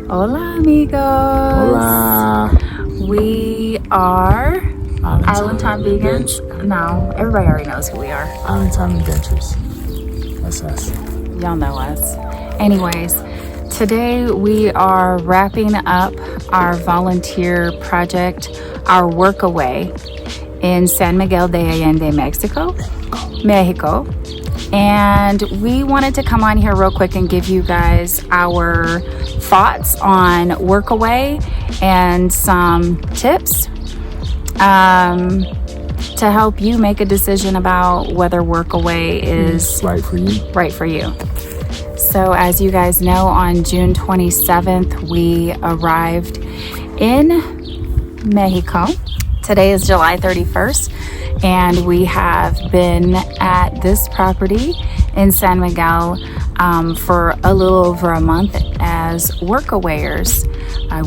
Hola, amigos. Hola. We are Island Time Vegans. No, everybody already knows who we are. Island Time Adventures. That's us. Y'all know us. Anyways, today we are wrapping up our volunteer project, our Workaway in San Miguel de Allende, Mexico. And we wanted to come on here real quick and give you guys our thoughts on Workaway and some tips to help you make a decision about whether Workaway is right for you. So as you guys know, on June 27th, we arrived in Mexico. Today is July 31st. And we have been at this property in San Miguel for a little over a month as Workawayers.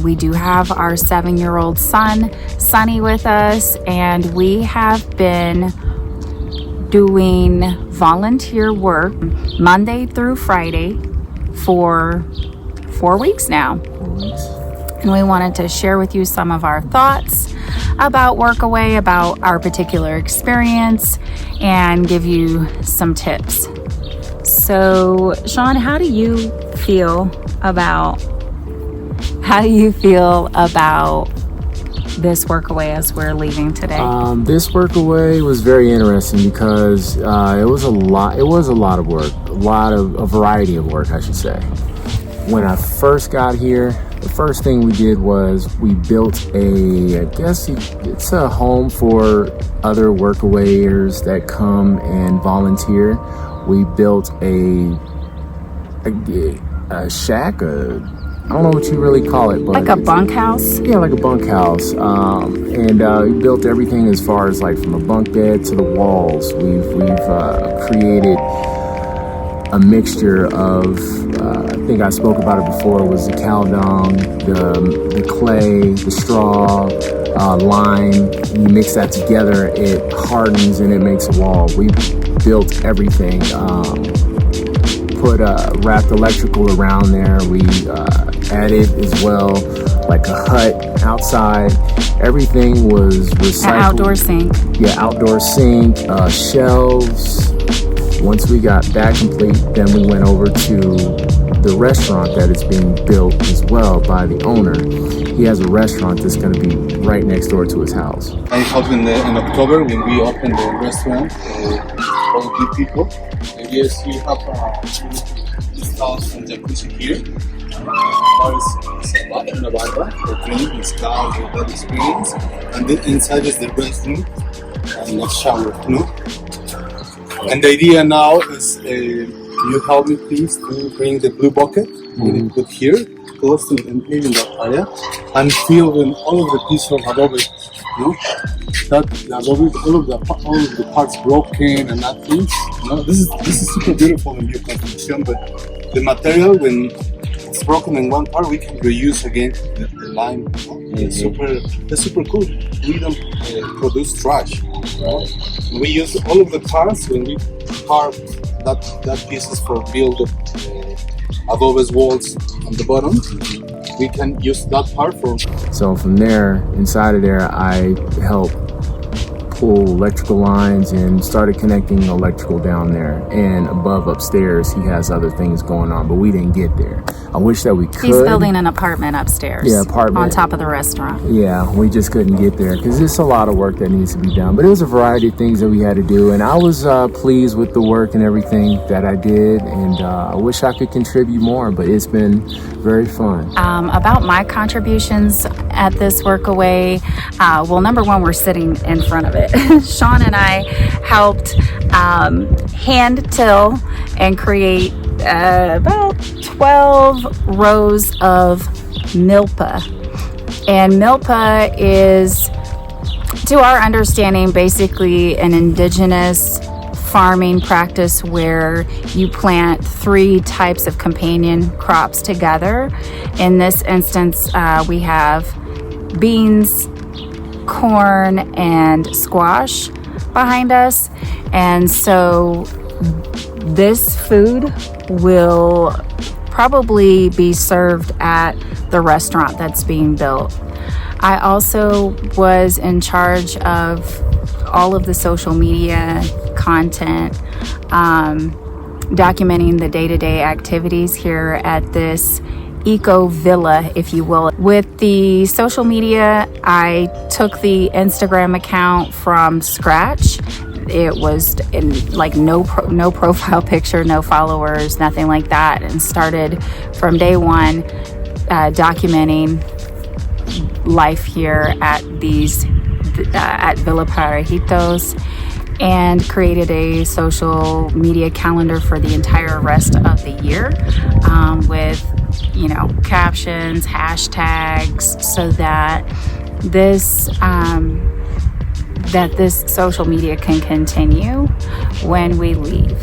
We do have our 7-year-old son, Sonny, with us, and we have been doing volunteer work Monday through Friday for 4 weeks now. 4 weeks. And we wanted to share with you some of our thoughts about Workaway, about our particular experience, and give you some tips. So, Sean, how do you feel about this Workaway as we're leaving today? This Workaway was very interesting because it was a lot of work, a variety of work, I should say. When I first got here, the first thing we did was we built it's a home for other Workawayers that come and volunteer. We built a shack, I don't know what you really call it, but like a bunkhouse? Yeah, like a bunkhouse. And we built everything as far as like from a bunk bed to the walls. We've created a mixture of, I think I spoke about it before, was the cow dung, the clay, the straw, lime. You mix that together, it hardens and it makes a wall. We built everything, wrapped electrical around there. We added as well like a hut outside. Everything was recycled. An outdoor sink. Yeah, outdoor sink, shelves. Once we got that complete, then we went over to the restaurant that is being built as well by the owner. He has a restaurant that's going to be right next door to his house. I helped in October when we opened the restaurant for new people. And yes, we have installed some jacuzzi here. Una barra for drink, installed with that experience. And then inside is the restroom and a shower, And the idea now is, you help me please to bring the blue bucket and put here, close to the that area, and fill in all of the pieces of adobe. That the adobe, all of the parts broken and that things. This is super beautiful in new construction, but the material when it's broken in one part, we can reuse again the lime. It's super cool. We don't produce trash. We use all of the parts when we carve that pieces for build adobe walls on the bottom. We can use that part for. So from there, inside of there, I helped pull electrical lines and started connecting electrical down there, and above upstairs he has other things going on, but we didn't get there. I wish that we could. He's building an apartment upstairs. Yeah, apartment on top of the restaurant. Yeah, we just couldn't get there because it's a lot of work that needs to be done, but it was a variety of things that we had to do, and I was pleased with the work and everything that I did, and I wish I could contribute more, but it's been very fun. About my contributions at this Workaway, well, number one, we're sitting in front of it. Sean and I helped hand till and create about 12 rows of milpa. And milpa is, to our understanding, basically an indigenous farming practice where you plant 3 types of companion crops together. In this instance, we have beans, corn, and squash behind us. And so this food will probably be served at the restaurant that's being built. I also was in charge of all of the social media content, documenting the day-to-day activities here at this eco villa, if you will. With the social media, I took the Instagram account from scratch. It was in like no profile picture, no followers, nothing like that, and started from day one documenting life here at at Villa Parejitos, and created a social media calendar for the entire rest of the year, with captions, hashtags, so that this social media can continue when we leave.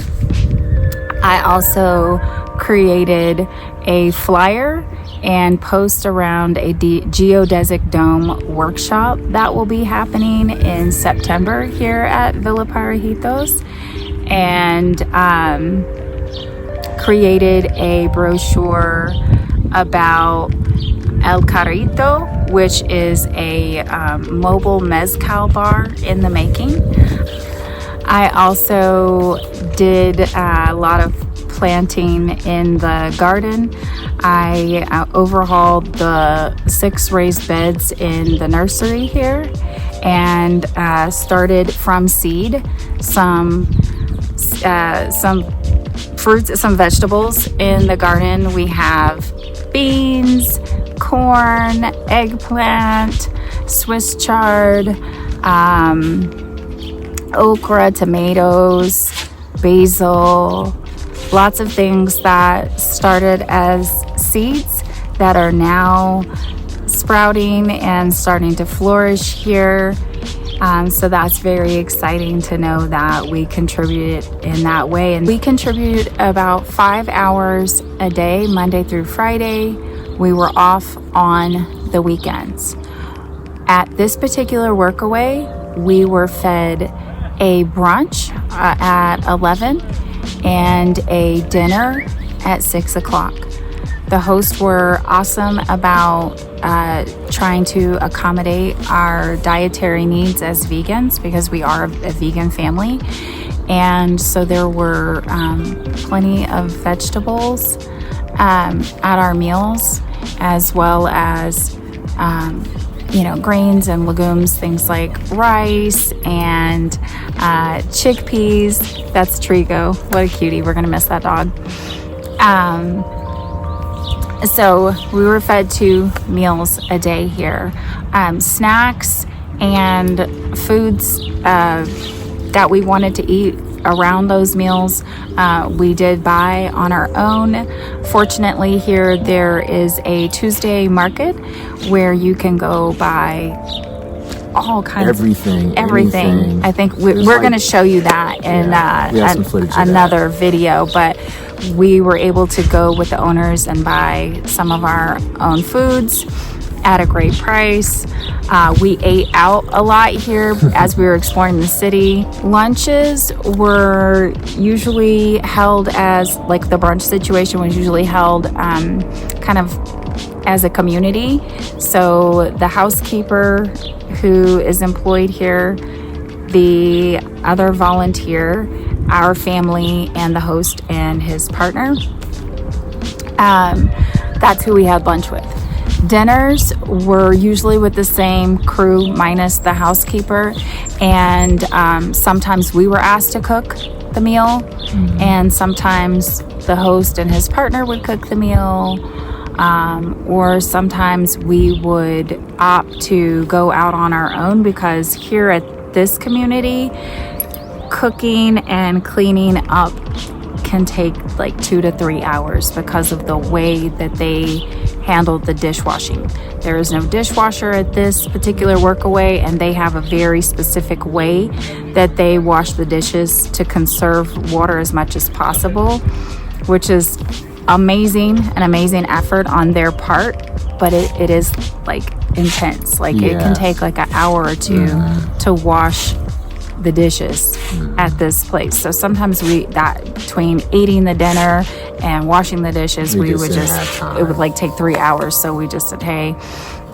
I also created a flyer and post around a geodesic dome workshop that will be happening in September here at Villa Parejitos, and created a brochure about El Carrito, which is a mobile mezcal bar in the making. I also did a lot of planting in the garden. I overhauled the 6 raised beds in the nursery here, and started from seed some fruits, some vegetables in the garden. We have beans, corn, eggplant, Swiss chard, okra, tomatoes, basil, lots of things that started as seeds that are now sprouting and starting to flourish here. So that's very exciting to know that we contributed in that way. And we contributed about 5 hours a day, Monday through Friday. We were off on the weekends. At this particular Workaway, we were fed a brunch at 11 and a dinner at 6 o'clock. The hosts were awesome about trying to accommodate our dietary needs as vegans, because we are a vegan family. And so there were plenty of vegetables at our meals, as well as grains and legumes, things like rice and chickpeas. That's Trigo. What a cutie. We're gonna miss that dog. So we were fed 2 meals a day here. Snacks and foods that we wanted to eat around those meals, we did buy on our own. Fortunately, here there is a Tuesday market where you can go buy all kinds of everything. I think we're going to show you that in another video, but we were able to go with the owners and buy some of our own foods at a great price. We ate out a lot here as we were exploring the city. Lunches were usually held as, like, the brunch situation was usually held kind of as a community. So the housekeeper who is employed here, the other volunteer, our family, and the host and his partner, that's who we had lunch with. Dinners were usually with the same crew minus the housekeeper, and sometimes we were asked to cook the meal, and sometimes the host and his partner would cook the meal, or sometimes we would opt to go out on our own, because here at this community, cooking and cleaning up can take like 2 to 3 hours because of the way that they handled the dishwashing. There is no dishwasher at this particular Workaway, and they have a very specific way that they wash the dishes to conserve water as much as possible, which is an amazing effort on their part, but it is like intense. Like it can take like an hour or two to wash the dishes at this place. So sometimes between eating the dinner and washing the dishes, it would like take 3 hours. So we just said, hey,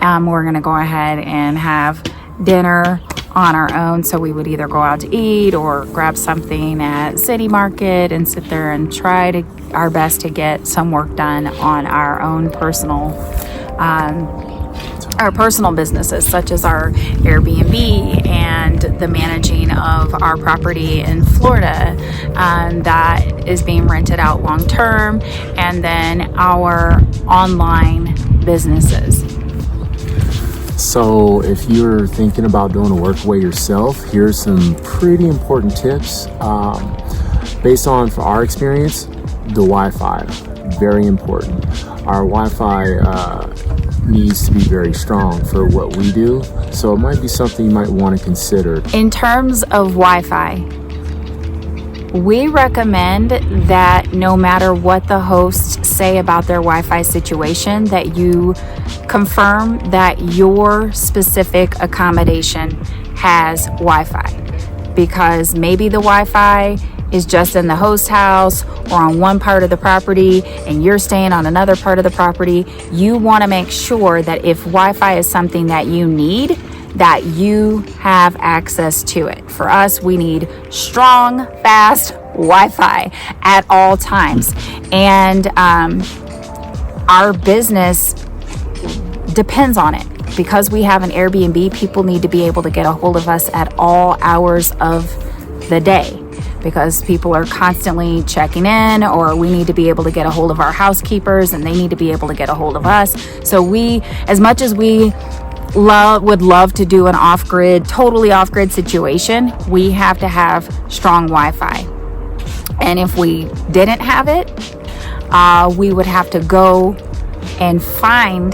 we're going to go ahead and have dinner on our own. So we would either go out to eat or grab something at City Market and sit there and try our best to get some work done on our own personal businesses, such as our Airbnb and the managing of our property in Florida that is being rented out long term, and then our online businesses. So if you're thinking about doing a Workaway yourself, here's some pretty important tips. Based on, for our experience, the Wi-Fi, very important. Our Wi-Fi needs to be very strong for what we do. So it might be something you might want to consider. In terms of Wi-Fi, we recommend that no matter what the hosts say about their Wi-Fi situation, that you confirm that your specific accommodation has Wi-Fi, because maybe the Wi-Fi is just in the host house or on one part of the property and you're staying on another part of the property. You want to make sure that if Wi-Fi is something that you need, that you have access to it. For us, we need strong, fast Wi-Fi at all times. And our business depends on it. Because we have an Airbnb, people need to be able to get a hold of us at all hours of the day, because people are constantly checking in, or we need to be able to get a hold of our housekeepers and they need to be able to get a hold of us. So we, as much as we would love to do an totally off-grid situation, we have to have strong Wi-Fi. And if we didn't have it, we would have to go and find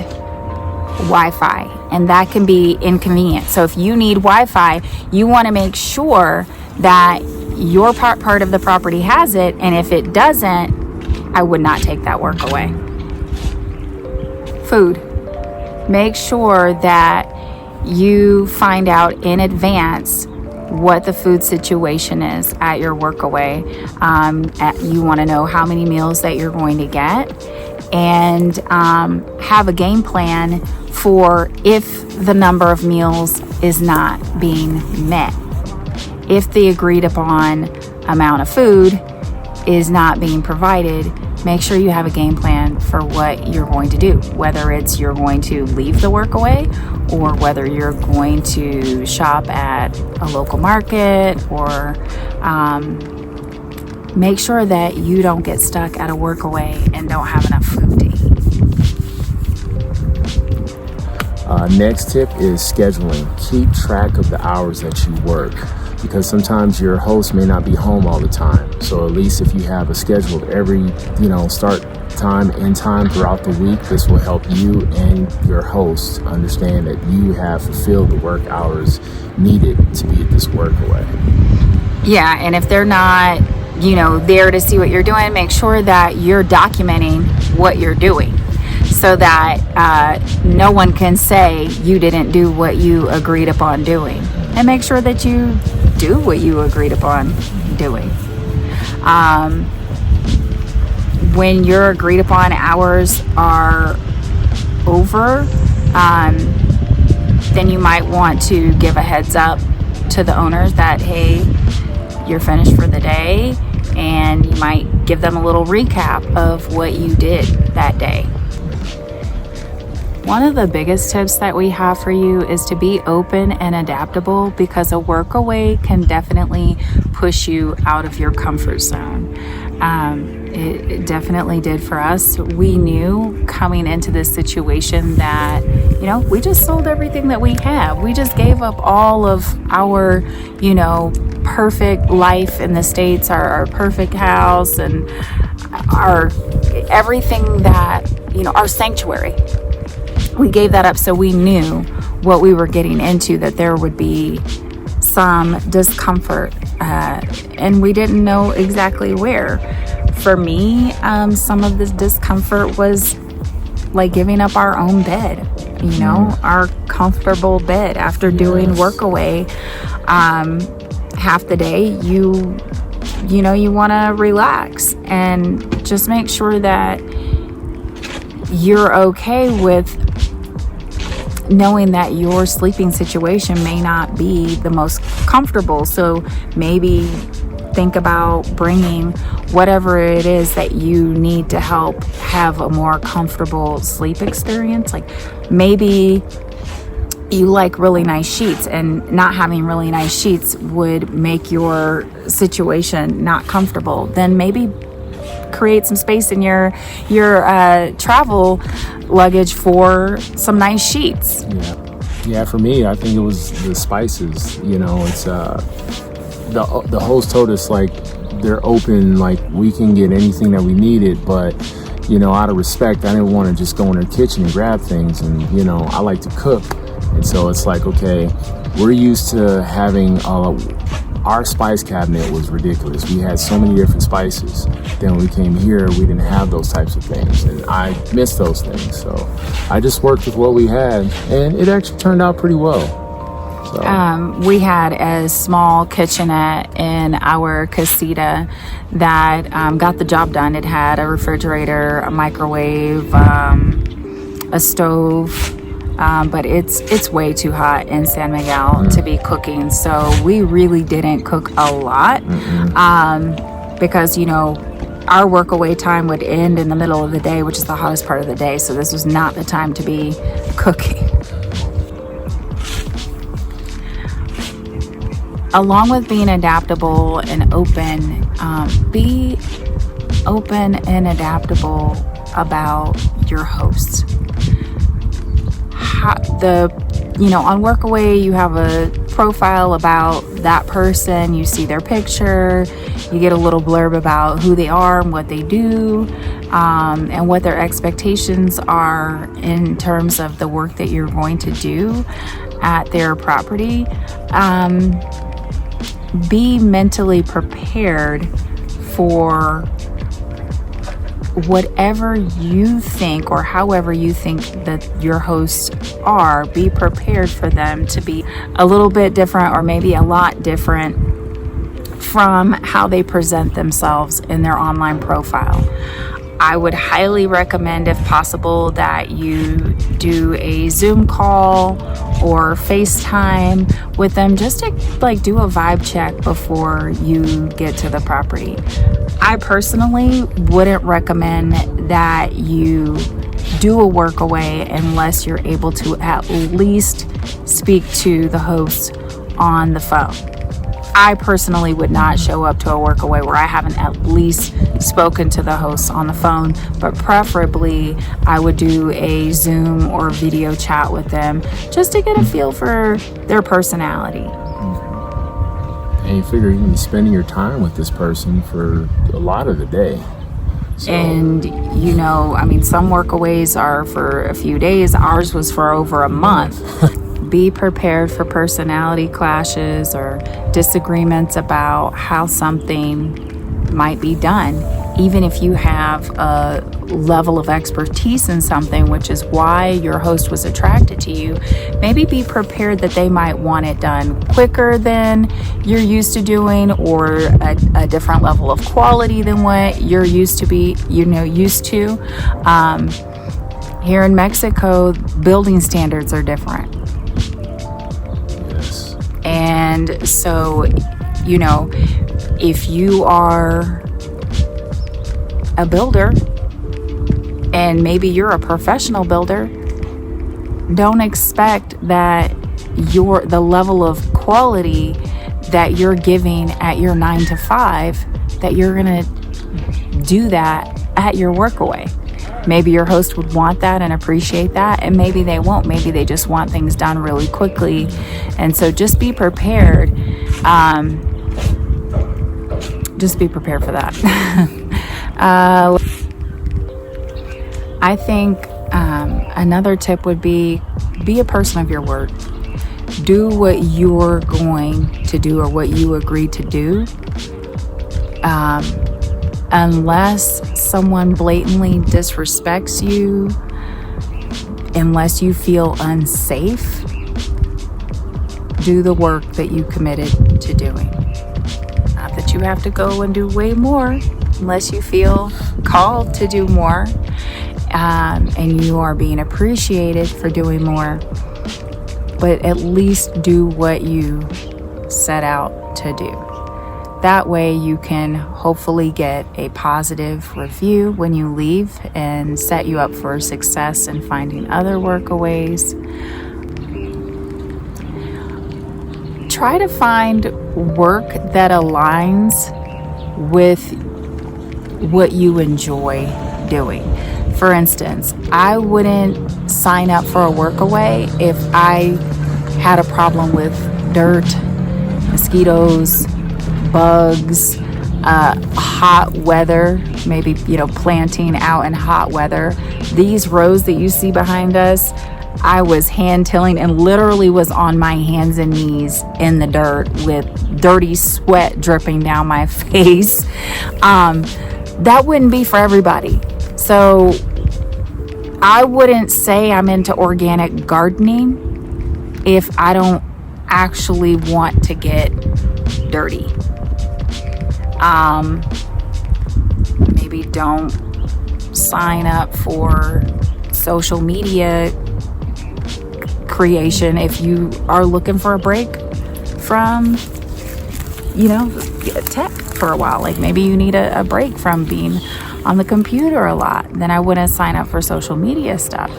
Wi-Fi, and that can be inconvenient. So if you need Wi-Fi, you want to make sure that your part of the property has it, and if it doesn't, I would not take that Workaway. Food. Make sure that you find out in advance what the food situation is at your Workaway. You want to know how many meals that you're going to get, and have a game plan for if the number of meals is not being met. If the agreed upon amount of food is not being provided, make sure you have a game plan for what you're going to do, whether it's you're going to leave the Workaway or whether you're going to shop at a local market, or make sure that you don't get stuck at a Workaway and don't have enough food to eat. Next tip is scheduling. Keep track of the hours that you work, because sometimes your host may not be home all the time. So at least if you have a schedule of every, start time, end time throughout the week, this will help you and your host understand that you have fulfilled the work hours needed to be at this Workaway. Yeah, and if they're not, there to see what you're doing, make sure that you're documenting what you're doing, so that no one can say you didn't do what you agreed upon doing. And make sure that you do what you agreed upon doing. When your agreed upon hours are over, then you might want to give a heads up to the owners that, hey, you're finished for the day, and you might give them a little recap of what you did that day. One of the biggest tips that we have for you is to be open and adaptable, because a Workaway can definitely push you out of your comfort zone. It definitely did for us. We knew coming into this situation that, we just sold everything that we have. We just gave up all of our, perfect life in the States, our perfect house, and our everything that, our sanctuary. We gave that up, so we knew what we were getting into, that there would be some discomfort, and we didn't know exactly where. For me, some of this discomfort was like giving up our own bed, our comfortable bed after doing Workaway. half the day you want to relax, and just make sure that you're okay with knowing that your sleeping situation may not be the most comfortable. So maybe think about bringing whatever it is that you need to help have a more comfortable sleep experience. Like maybe you like really nice sheets, and not having really nice sheets would make your situation not comfortable. Then maybe create some space in your travel luggage for some nice sheets. Yeah, for me, I think it was the spices. It's the host told us, like, they're open, like we can get anything that we needed, but out of respect, I didn't want to just go in their kitchen and grab things. And I like to cook, and so it's like, okay, we're used to having our spice cabinet was ridiculous. We had so many different spices. Then when we came here, we didn't have those types of things, and I miss those things. So I just worked with what we had, and it actually turned out pretty well. So. We had a small kitchenette in our casita that got the job done. It had a refrigerator, a microwave, a stove, but it's way too hot in San Miguel to be cooking. So we really didn't cook a lot because, our workaway time would end in the middle of the day, which is the hottest part of the day. So this was not the time to be cooking. Along with being adaptable and open, be open and adaptable about your hosts. On Workaway, you have a profile about that person. You see their picture. You get a little blurb about who they are and what they do, and what their expectations are in terms of the work that you're going to do at their property. Be mentally prepared for whatever you think or however you think that your hosts are. Be prepared for them to be a little bit different, or maybe a lot different from how they present themselves in their online profile. I would highly recommend, if possible, that you do a Zoom call or FaceTime with them, just to do a vibe check before you get to the property. I personally wouldn't recommend that you do a Workaway unless you're able to at least speak to the host on the phone. I personally would not show up to a Workaway where I haven't at least spoken to the hosts on the phone, but preferably I would do a Zoom or video chat with them just to get a feel for their personality. And you figure you're going to be spending your time with this person for a lot of the day. So. And some Workaways are for a few days. Ours was for over a month. Be prepared for personality clashes or disagreements about how something might be done. Even if you have a level of expertise in something, which is why your host was attracted to you, maybe be prepared that they might want it done quicker than you're used to doing, or a different level of quality than what you're used to. Here in Mexico, building standards are different. And so, if you are a builder and maybe you're a professional builder, don't expect that the level of quality that you're giving at your 9 to 5, that you're going to do that at your Workaway. Maybe your host would want that and appreciate that, and maybe they won't. Maybe they just want things done really quickly. And so just be prepared. Just be prepared for that. I think another tip would be a person of your word. Do what you're going to do or what you agreed to do. Unless someone blatantly disrespects you, unless you feel unsafe, do the work that you committed to doing. that you have to go and do way more unless you feel called to do more, and you are being appreciated for doing more. But at least do what you set out to do. That way you can hopefully get a positive review when you leave and set you up for success in finding other workaways. Try to find work that aligns with what you enjoy doing. For instance, I wouldn't sign up for a workaway if I had a problem with dirt, mosquitoes, bugs, hot weather, maybe, planting out in hot weather. These rows that you see behind us, I was hand tilling and literally was on my hands and knees in the dirt with dirty sweat dripping down my face. That wouldn't be for everybody. So I wouldn't say I'm into organic gardening if I don't actually want to get dirty. Maybe don't sign up for social media creation if you are looking for a break from, tech for a while. Like maybe you need a break from being on the computer a lot. Then I wouldn't sign up for social media stuff.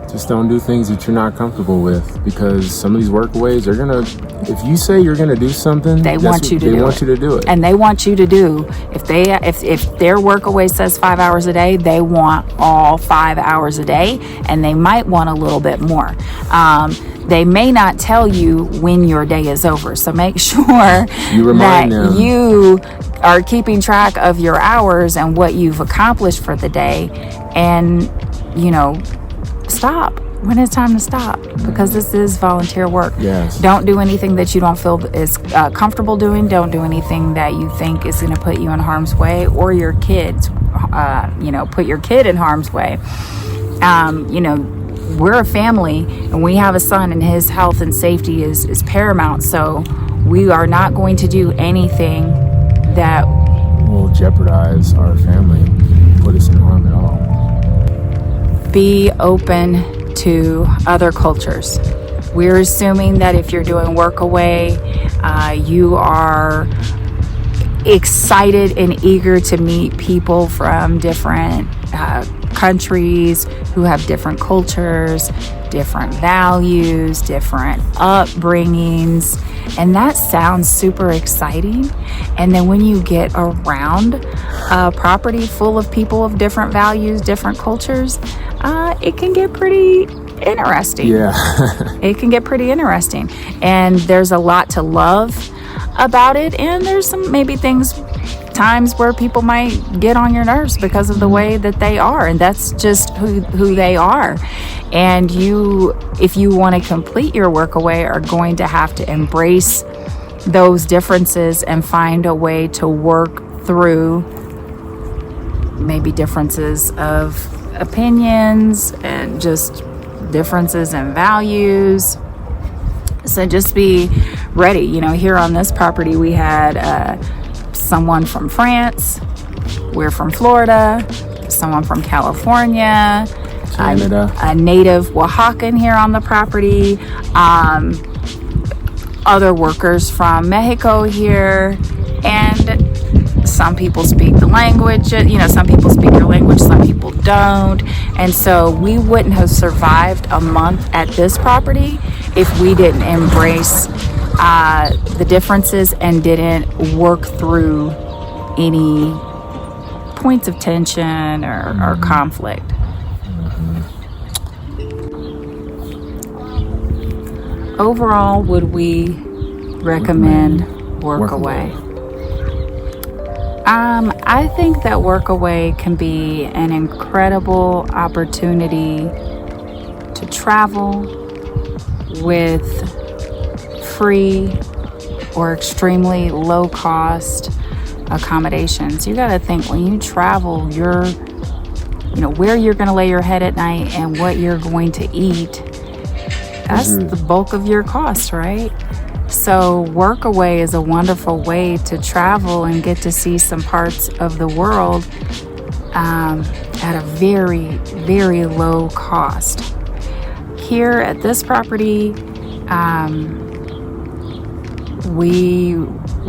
Just don't do things that you're not comfortable with, because some of these workaways are gonna, if you say you're gonna do something, they want you to do it. And they want you to do, if their workaway says 5 hours a day, they want all 5 hours a day, and they might want a little bit more. They may not tell you when your day is over, so make sure that you are keeping track of your hours and what you've accomplished for the day, and stop when it's time to stop, because this is volunteer work. Yes. Don't do anything that you don't feel is comfortable doing. Don't do anything that you think is going to put you in harm's way, or your kids, put your kid in harm's way. We're a family and we have a son, and his health and safety is paramount. So we are not going to do anything that will jeopardize our family, put us in harm at all. Be open to other cultures. We're assuming that if you're doing Workaway, you are excited and eager to meet people from different countries who have different cultures, different values, different upbringings, and that sounds super exciting. And then when you get around a property full of people of different values, different cultures, it can get pretty interesting. Yeah. It can get pretty interesting, and there's a lot to love about it, and there's some maybe times where people might get on your nerves because of the way that they are, and that's just who they are. And you, if you want to complete your Workaway, are going to have to embrace those differences and find a way to work through maybe differences of opinions and just differences in values. So just be ready. Here on this property we had someone from France, we're from Florida, someone from California, Canada, a native Oaxacan here on the property, other workers from Mexico here, and some people speak the language, some people speak your language, some people don't. And so we wouldn't have survived a month at this property if we didn't embrace the differences and didn't work through any points of tension or conflict. Overall, would we recommend Workaway? I think that Workaway can be an incredible opportunity to travel with free or extremely low cost accommodations. You got to think, when you travel, where you're going to lay your head at night and what you're going to eat. That's the bulk of your cost, right? So Workaway is a wonderful way to travel and get to see some parts of the world at a very, very low cost. Here at this property, we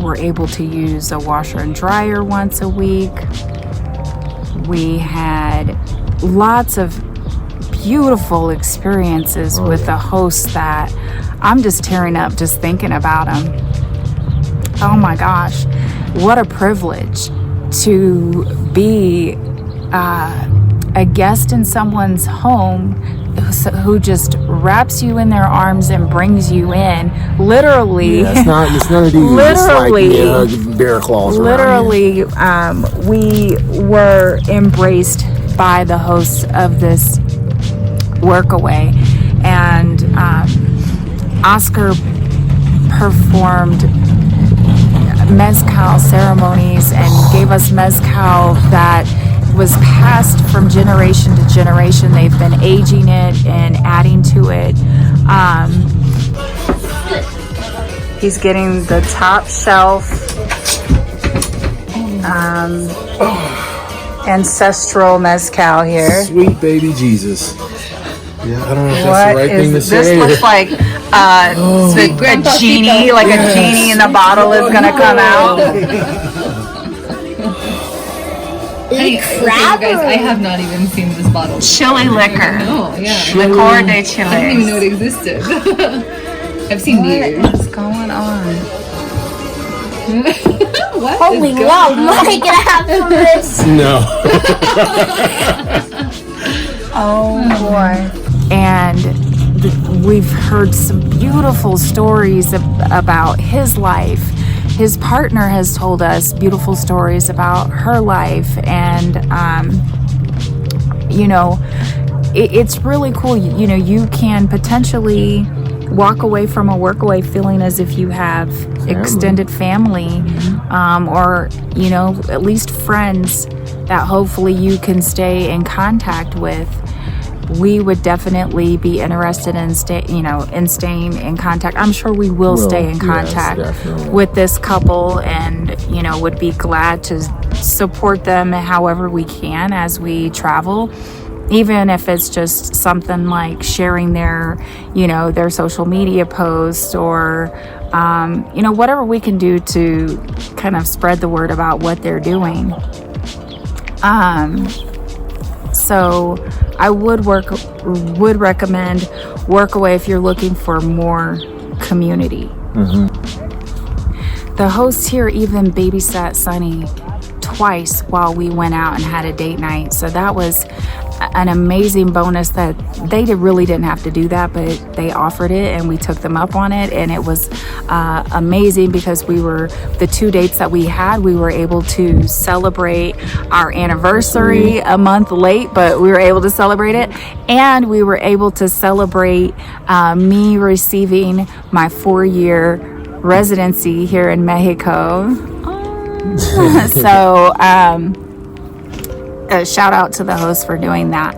were able to use a washer and dryer once a week. We had lots of beautiful experiences with the hosts that I'm just tearing up just thinking about them. Oh my gosh, what a privilege to be a guest in someone's home who just wraps you in their arms and brings you in. Literally, it's none of these. Literally, like, bear claws. Literally, we were embraced by the hosts of this Workaway, and Oscar performed mezcal ceremonies and gave us mezcal that was passed from generation to generation. They've been aging it and adding to it. He's getting the top shelf ancestral mezcal here. Sweet baby Jesus. Yeah, I don't know if What that's the right thing to is say. this? Looks like a genie, like a genie in the bottle is gonna come out. Hey, okay, you guys, I have not even seen this bottle. Chili liquor. Oh, yeah. Licor de chile. I didn't even know it existed. I've seen these. What is going on? What? Holy wow, am I gonna have some of this? No. Oh boy. And we've heard some beautiful stories about his life. His partner has told us beautiful stories about her life, and it's really cool. You can potentially walk away from a Workaway feeling as if you have extended family, or at least friends that hopefully you can stay in contact with. We would definitely be interested in staying in contact. I'm sure we will stay in contact with this couple, and would be glad to support them however we can as we travel, even if it's just something like sharing their social media posts, or whatever we can do to kind of spread the word about what they're doing. So I would recommend Workaway if you're looking for more community. The hosts here even babysat Sunny twice while we went out and had a date night. So that was an amazing bonus that they really didn't have to do that, but they offered it and we took them up on it. And it was amazing because the 2 dates that we had, we were able to celebrate our anniversary a month late, but we were able to celebrate it. And we were able to celebrate me receiving my 4-year residency here in Mexico. So, a shout out to the host for doing that.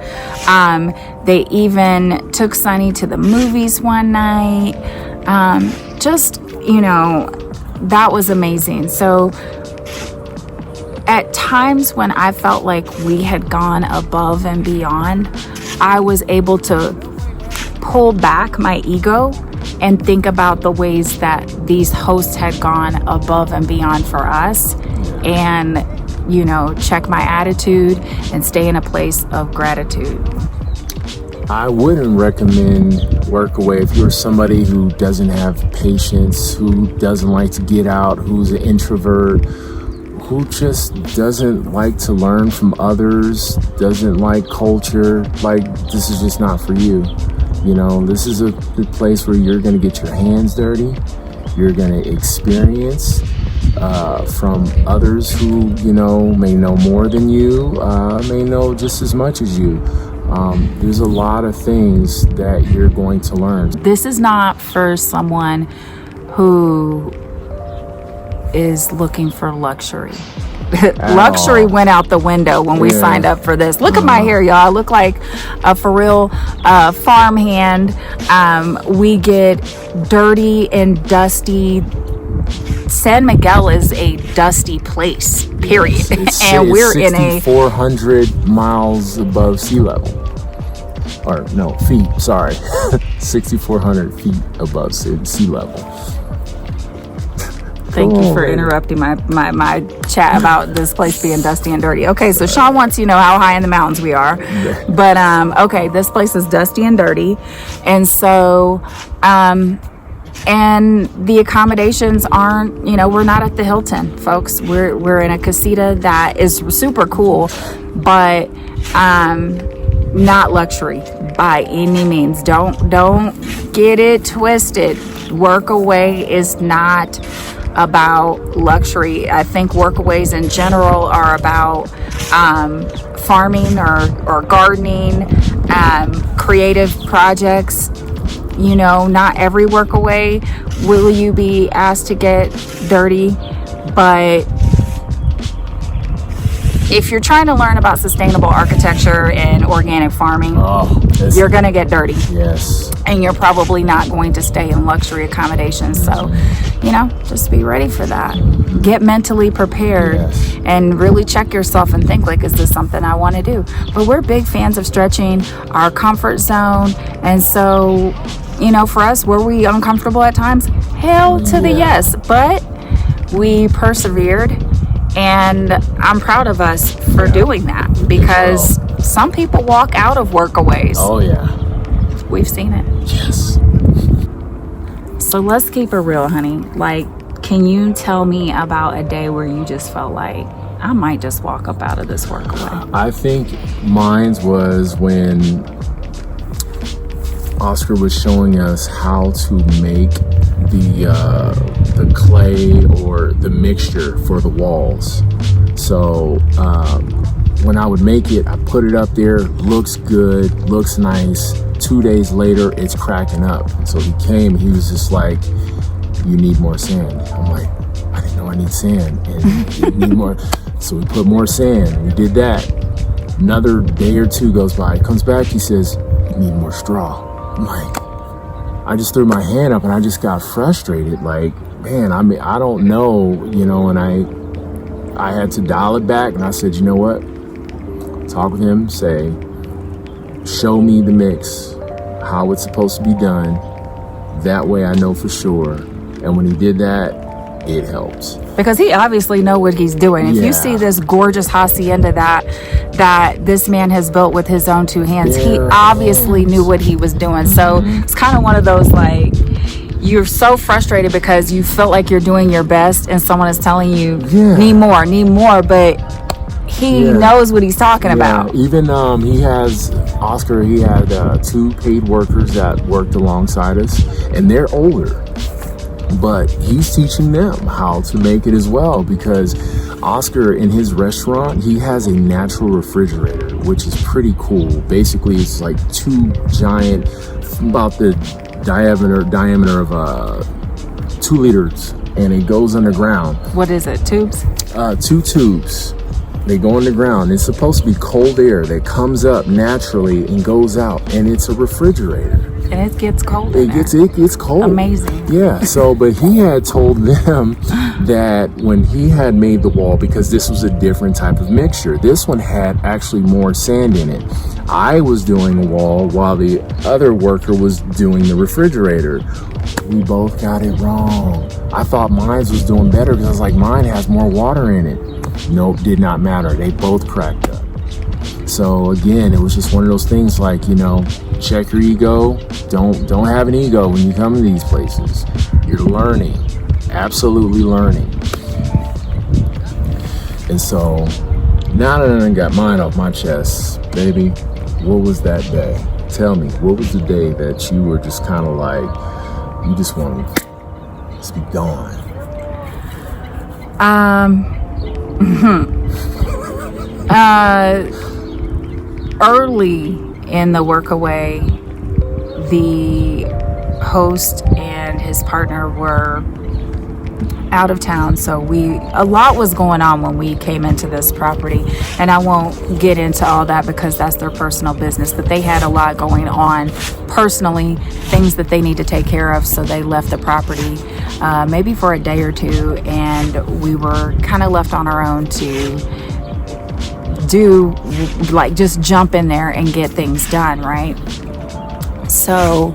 They even took Sunny to the movies one night. That was amazing. So at times when I felt like we had gone above and beyond, I was able to pull back my ego and think about the ways that these hosts had gone above and beyond for us, and check my attitude and stay in a place of gratitude. I wouldn't recommend Workaway if you're somebody who doesn't have patience, who doesn't like to get out, who's an introvert, who just doesn't like to learn from others, doesn't like culture. Like, this is just not for you. This is a place where you're going to get your hands dirty. You're going to experience from others who, may know more than you, may know just as much as you. There's a lot of things that you're going to learn. This is not for someone who is looking for luxury. Luxury went out the window when we signed up for this. Look at my hair, y'all. I look like a for real farm hand. We get dirty and dusty. San Miguel is a dusty place, period. And we're in a 6,400 miles above sea level. Or no, feet, sorry. 6,400 feet above sea level. Thank you for interrupting my chat about this place being dusty and dirty. Okay, so Sean wants you to know how high in the mountains we are. But, okay, this place is dusty and dirty. And so, and the accommodations aren't, we're not at the Hilton, folks. We're in a casita that is super cool, but, not luxury by any means. Don't get it twisted. Workaway is not about luxury. I think workaways in general are about farming or gardening, creative projects. Not every workaway will you be asked to get dirty, but if you're trying to learn about sustainable architecture and organic farming, you're going to get dirty. Yes. And you're probably not going to stay in luxury accommodations. So, just be ready for that. Get mentally prepared and really check yourself and think, is this something I want to do? But we're big fans of stretching our comfort zone. And so, for us, were we uncomfortable at times? Hell to the yes. But we persevered. And I'm proud of us for doing that, because some people walk out of workaways. Oh, yeah. We've seen it. Yes. So let's keep it real, honey. Can you tell me about a day where you just felt like, I might just walk up out of this workaway? I think mine was when Oscar was showing us how to make the clay or the mixture for the walls. So when I would make it, I put it up there, looks good, looks nice. 2 days later, it's cracking up. So he came, he was just like, you need more sand. I'm like, I didn't know I need sand. And you need more. So we put more sand. We did that. Another day or two goes by. He comes back, he says, you need more straw. I'm like, I just threw my hand up and I just got frustrated. Like, man, I don't know, and I had to dial it back, and I said, you know what? Talk with him, say, show me the mix, how it's supposed to be done. That way I know for sure. And when he did that, it helps. Because he obviously know what he's doing. If you see this gorgeous hacienda that this man has built with his own two hands, he obviously knew what he was doing. So it's kind of one of those, you're so frustrated because you feel like you're doing your best and someone is telling you need more, but he knows what he's talking about. Even he had 2 paid workers that worked alongside us, and they're older, but he's teaching them how to make it as well, because Oscar, in his restaurant, he has a natural refrigerator, which is pretty cool. Basically, it's like 2 giant, about the diameter of 2 liters, and it goes underground. What is it, tubes? 2 tubes. They go underground. It's supposed to be cold air that comes up naturally and goes out, and it's a refrigerator. And it gets cold. It gets cold. Amazing. Yeah. So, but he had told them that when he had made the wall, because this was a different type of mixture, this one had actually more sand in it. I was doing a wall while the other worker was doing the refrigerator. We both got it wrong. I thought mine was doing better because I was like, mine has more water in it. Nope, did not matter. They both cracked up. So again, it was just one of those things, check your ego. Don't have an ego when you come to these places. You're learning, absolutely learning. And so now that I got mine off my chest, baby, what was that day? Tell me, what was the day that you were just kind of like, you just want to just be gone? Early in the Workaway, the host and his partner were out of town, so a lot was going on when we came into this property, and I won't get into all that because that's their personal business, but they had a lot going on personally, things that they need to take care of, so they left the property maybe for a day or two, and we were kind of left on our own to do, like, just jump in there and get things done, right? So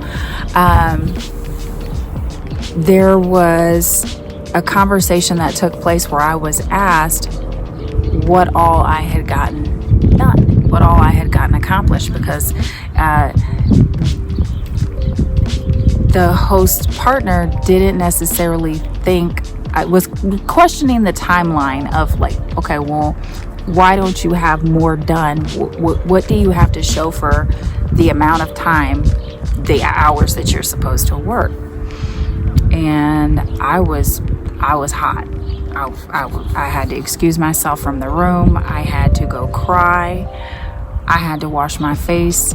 there was a conversation that took place where I was asked what all I had gotten done, what all I had gotten accomplished, because the host partner didn't necessarily think, I was questioning the timeline of, like, okay, well, why don't you have more done? What do you have to show for the amount of time, the hours that you're supposed to work? And I was hot. I had to excuse myself from the room. I had to go cry. I had to wash my face.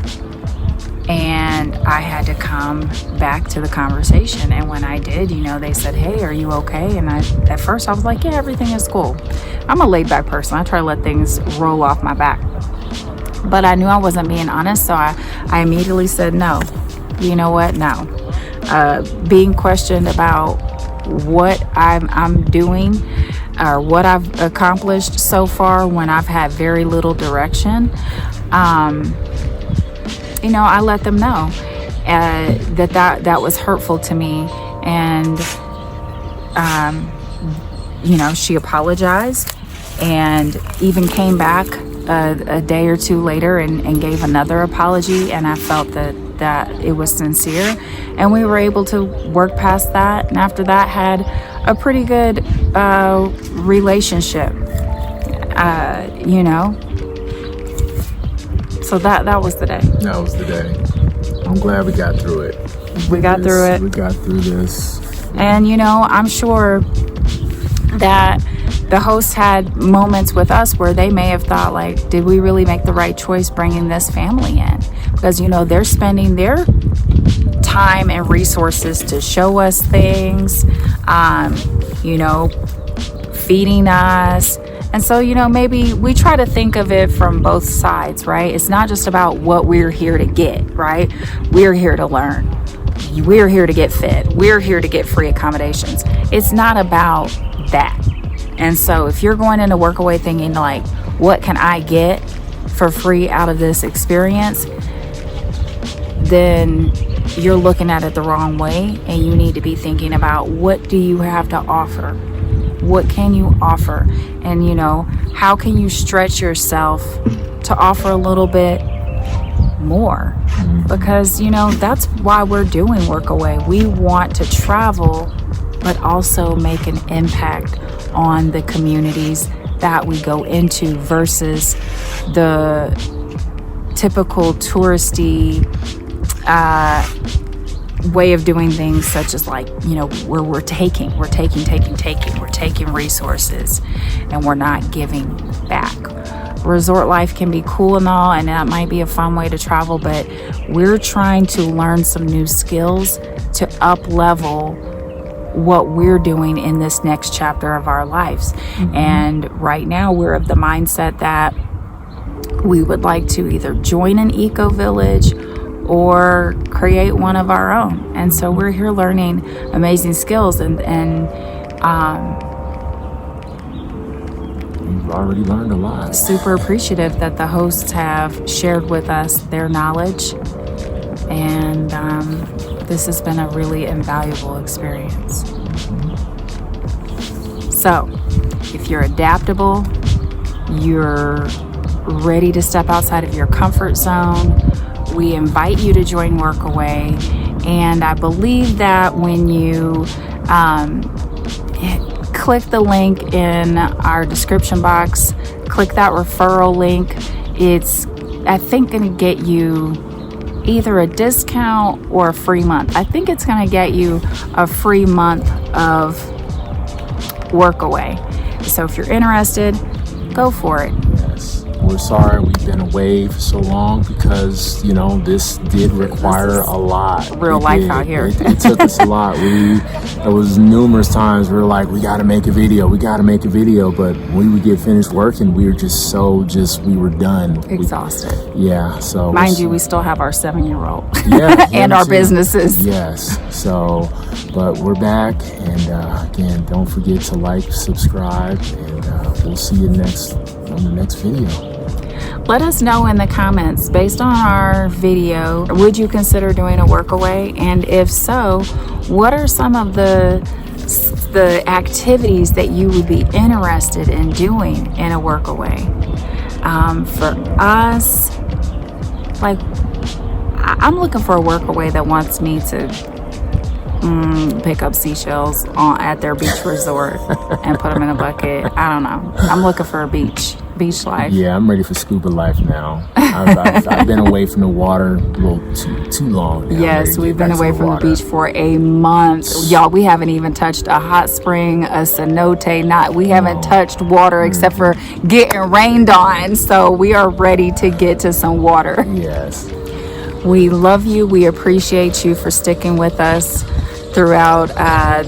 And I had to come back to the conversation. And when I did, they said, hey, are you okay? And at first I was like, yeah, everything is cool. I'm a laid back person. I try to let things roll off my back. But I knew I wasn't being honest, so I immediately said, no. You know what? No. Being questioned about what I'm doing or what I've accomplished so far when I've had very little direction, I let them know that was hurtful to me. And she apologized and even came back a day or two later and gave another apology, and I felt that it was sincere, and we were able to work past that, and after that had a pretty good relationship, so that was the day. That was the day. I'm glad we got through it. We got through this. And I'm sure that the host had moments with us where they may have thought, like, did we really make the right choice bringing this family in? Because they're spending their time and resources to show us things, feeding us. And so, maybe we try to think of it from both sides, right? It's not just about what we're here to get, right? We're here to learn. We're here to get fed. We're here to get free accommodations. It's not about that. And so if you're going into Workaway thinking, like, what can I get for free out of this experience, then you're looking at it the wrong way, and you need to be thinking about, what do you have to offer? What can you offer? And how can you stretch yourself to offer a little bit more? Because that's why we're doing Workaway. We want to travel, but also make an impact on the communities that we go into versus the typical touristy way of doing things, such as, like, where we're taking resources and we're not giving back. Resort life can be cool and all, and that might be a fun way to travel, but we're trying to learn some new skills to up level what we're doing in this next chapter of our lives. And right now we're of the mindset that we would like to either join an eco village or create one of our own. And so we're here learning amazing skills, and we've already learned a lot. Super appreciative that the hosts have shared with us their knowledge, and this has been a really invaluable experience. So if you're adaptable, you're ready to step outside of your comfort zone, we invite you to join Workaway. And I believe that when you click the link in our description box, click that referral link, it's, I think, going to get you either a discount or a free month. I think it's going to get you a free month of Workaway. So if you're interested, go for it. Yes. We're sorry we've been away for so long because, you know, this did require a lot. Real life out here. It took us a lot. There was numerous times we were like, we got to make a video. But when we would get finished working, we were we were done. Exhausted. So. Mind you, we still have our 7-year-old. Yeah. And our businesses. Yes. So, but we're back. And again, don't forget to like, subscribe, and we'll see you on the next video. Let us know in the comments, based on our video, would you consider doing a Workaway? And if so, what are some of the activities that you would be interested in doing in a Workaway? For us, like, I'm looking for a Workaway that wants me to pick up seashells at their beach resort and put them in a bucket. I don't know. I'm looking for a beach life. Yeah, I'm ready for scuba life now. I've been away from the water a little too long now. Yes, we've been away from the beach for a month. Y'all, we haven't even touched a hot spring, a cenote. We haven't touched water except for getting rained on. So we are ready to get to some water. Yes. We love you. We appreciate you for sticking with us throughout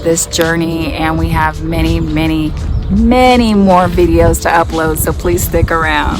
this journey, and we have many more videos to upload, so please stick around.